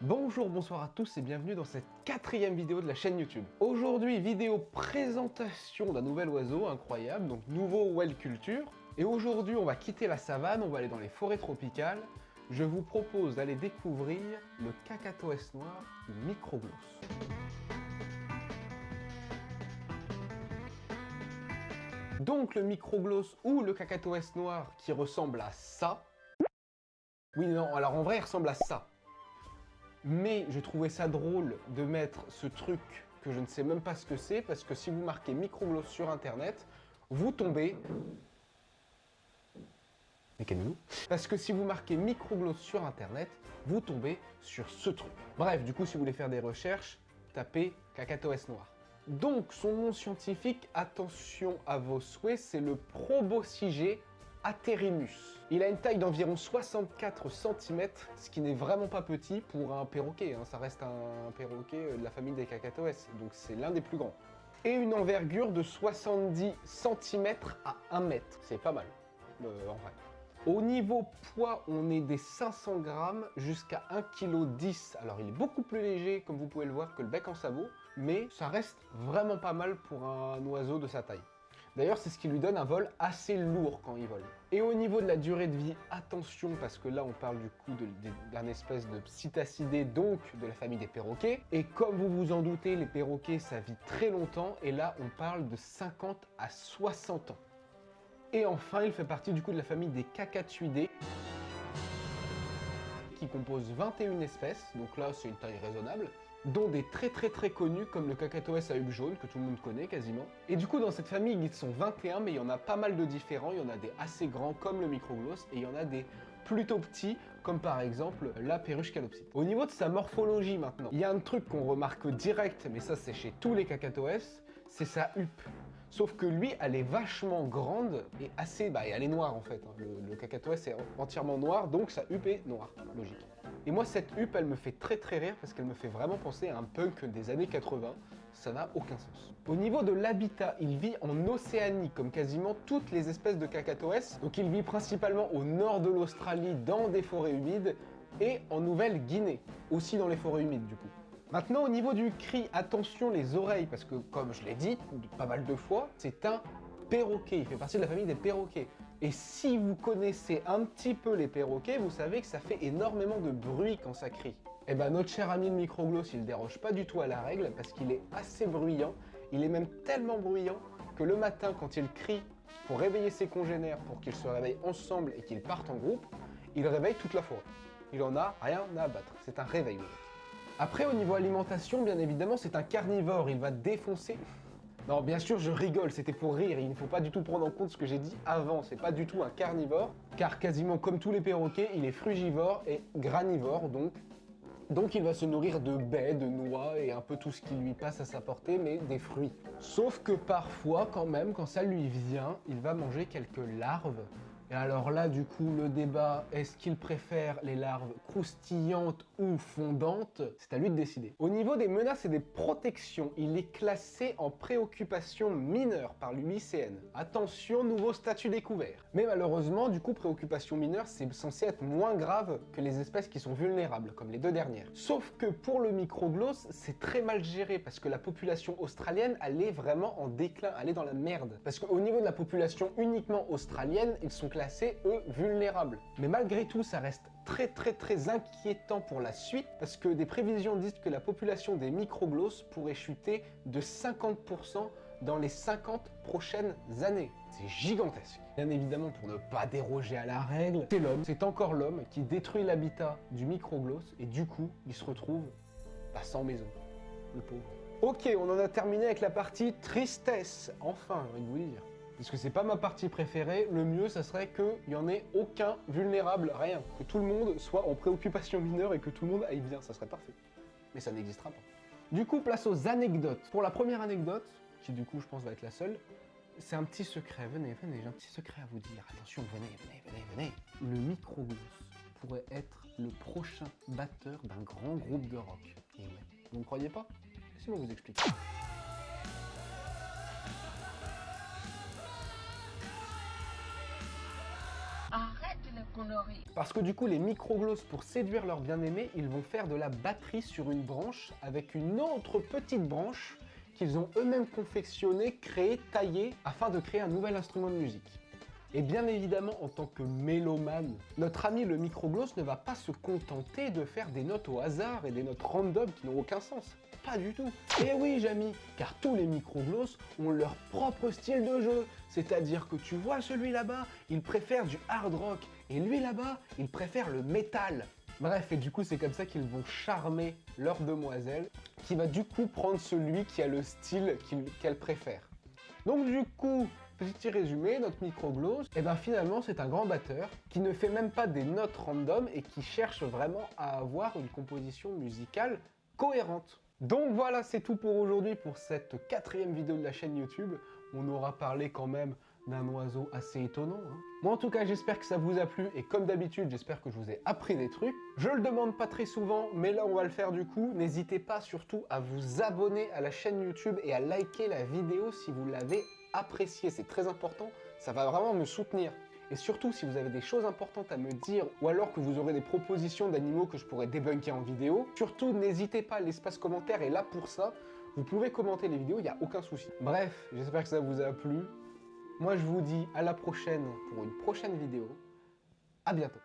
Bonjour, bonsoir à tous et bienvenue dans cette 4e vidéo de la chaîne YouTube. Aujourd'hui, vidéo présentation d'un nouvel oiseau incroyable, donc nouveau Wild Culture. Et aujourd'hui, on va quitter la savane, on va aller dans les forêts tropicales. Je vous propose d'aller découvrir le Kakatoès noir ou Microgloss. Donc le Microgloss ou le Kakatoès noir qui ressemble à ça. Oui, non, alors en vrai, il ressemble à ça. Mais je trouvais ça drôle de mettre ce truc que je ne sais même pas ce que c'est, parce que si vous marquez Microgloss sur internet, vous tombez... Mais calmez-nous. Parce que si vous marquez Microgloss sur internet, vous tombez sur ce truc. Bref, du coup, si vous voulez faire des recherches, tapez Kakatoès noir. Donc, son nom scientifique, attention à vos souhaits, c'est le Proboscidé aterimus. Il a une taille d'environ 64 cm, ce qui n'est vraiment pas petit pour un perroquet. Hein. Ça reste un perroquet de la famille des Kakatoès, donc c'est l'un des plus grands. Et une envergure de 70 cm à 1 mètre. C'est pas mal, en vrai. Au niveau poids, on est des 500 grammes jusqu'à 1,10 kg. Alors il est beaucoup plus léger, comme vous pouvez le voir, que le bec en sabot, mais ça reste vraiment pas mal pour un oiseau de sa taille. D'ailleurs, c'est ce qui lui donne un vol assez lourd quand il vole. Et au niveau de la durée de vie, attention, parce que là, on parle du coup d'un espèce de psittacidé, donc de la famille des perroquets. Et comme vous vous en doutez, les perroquets, ça vit très longtemps. Et là, on parle de 50 à 60 ans. Et enfin, il fait partie du coup de la famille des Cacatuidés, qui compose 21 espèces. Donc là, c'est une taille raisonnable, dont des très connus comme le Kakatoès à huppe jaune, que tout le monde connaît quasiment. Et du coup, dans cette famille, ils sont 21, mais il y en a pas mal de différents. Il y en a des assez grands, comme le Microgloss, et il y en a des plutôt petits, comme par exemple la perruche calopsite. Au niveau de sa morphologie maintenant, il y a un truc qu'on remarque direct, mais ça c'est chez tous les Kakatoès, c'est sa huppe. Sauf que lui, elle est vachement grande et assez... elle est noire en fait. Hein. Le Kakatoès est entièrement noir, donc sa huppe est noire. Logique. Et moi, cette huppe, elle me fait très rire parce qu'elle me fait vraiment penser à un punk des années 80. Ça n'a aucun sens. Au niveau de l'habitat, il vit en Océanie, comme quasiment toutes les espèces de Kakatoès. Donc il vit principalement au nord de l'Australie, dans des forêts humides, et en Nouvelle-Guinée, aussi dans les forêts humides du coup. Maintenant, au niveau du cri, attention les oreilles, parce que comme je l'ai dit pas mal de fois, c'est un perroquet, il fait partie de la famille des perroquets. Et si vous connaissez un petit peu les perroquets, vous savez que ça fait énormément de bruit quand ça crie. Et ben notre cher ami le Microgloss, il déroge pas du tout à la règle, parce qu'il est assez bruyant, il est même tellement bruyant que le matin, quand il crie pour réveiller ses congénères, pour qu'ils se réveillent ensemble et qu'ils partent en groupe, il réveille toute la forêt. Il en a rien à abattre, c'est un réveil le mec. Après, au niveau alimentation, bien évidemment, c'est un carnivore, il va défoncer... Non, bien sûr, je rigole, c'était pour rire, il ne faut pas du tout prendre en compte ce que j'ai dit avant, c'est pas du tout un carnivore, car quasiment comme tous les perroquets, il est frugivore et granivore, donc il va se nourrir de baies, de noix et un peu tout ce qui lui passe à sa portée, mais des fruits. Sauf que parfois, quand même, quand ça lui vient, il va manger quelques larves. Et alors là, du coup, le débat, est-ce qu'il préfère les larves croustillantes ou fondantes? C'est à lui de décider. Au niveau des menaces et des protections, il est classé en préoccupation mineure par l'UICN. Attention, nouveau statut découvert. Mais malheureusement, du coup, préoccupation mineure, c'est censé être moins grave que les espèces qui sont vulnérables, comme les deux dernières. Sauf que pour le Microgloss, c'est très mal géré, parce que la population australienne, elle est vraiment en déclin, elle est dans la merde. Parce qu'au niveau de la population uniquement australienne, ils sont classés, eux, vulnérables. Mais malgré tout, ça reste très inquiétant pour la suite, parce que des prévisions disent que la population des Microgloss pourrait chuter de 50% dans les 50 prochaines années. C'est gigantesque. Bien évidemment, pour ne pas déroger à la règle, c'est l'homme, c'est encore l'homme qui détruit l'habitat du Microgloss, et du coup, il se retrouve sans maison. Le pauvre. Ok, on en a terminé avec la partie tristesse. Enfin, j'ai envie de vous dire. Parce que c'est pas ma partie préférée, le mieux ça serait qu'il n'y en ait aucun vulnérable, rien. Que tout le monde soit en préoccupation mineure et que tout le monde aille bien, ça serait parfait. Mais ça n'existera pas. Du coup, place aux anecdotes. Pour la première anecdote, qui du coup je pense va être la seule, c'est un petit secret, venez, j'ai un petit secret à vous dire. Attention, venez. Le Microgloss pourrait être le prochain batteur d'un grand groupe de rock. Et ouais, vous ne croyez pas? Laissez-moi vous expliquer. Arrête les conneries. Parce que du coup, les microglosses, pour séduire leur bien-aimé, ils vont faire de la batterie sur une branche avec une autre petite branche qu'ils ont eux-mêmes confectionnée, créée, taillée, afin de créer un nouvel instrument de musique. Et bien évidemment, en tant que mélomane, notre ami le microgloss ne va pas se contenter de faire des notes au hasard et des notes random qui n'ont aucun sens. Pas du tout. Et oui, Jamy, car tous les microglosses ont leur propre style de jeu. C'est-à-dire que tu vois celui là-bas, il préfère du hard rock, et lui là-bas, il préfère le métal. Bref, et du coup, c'est comme ça qu'ils vont charmer leur demoiselle, qui va du coup prendre celui qui a le style qu'elle préfère. Donc du coup, petit résumé, notre microgloss, et ben finalement c'est un grand batteur qui ne fait même pas des notes random et qui cherche vraiment à avoir une composition musicale cohérente. Donc voilà, c'est tout pour aujourd'hui pour cette 4e vidéo de la chaîne YouTube. On aura parlé quand même d'un oiseau assez étonnant. Moi en tout cas, j'espère que ça vous a plu et comme d'habitude, j'espère que je vous ai appris des trucs. Je le demande pas très souvent, mais là on va le faire du coup. N'hésitez pas surtout à vous abonner à la chaîne YouTube et à liker la vidéo si vous l'avez appréciée. C'est très important, ça va vraiment me soutenir. Et surtout, si vous avez des choses importantes à me dire ou alors que vous aurez des propositions d'animaux que je pourrais débunker en vidéo, surtout n'hésitez pas, l'espace commentaire est là pour ça. Vous pouvez commenter les vidéos, il n'y a aucun souci. Bref, j'espère que ça vous a plu. Moi, je vous dis à la prochaine pour une prochaine vidéo. À bientôt.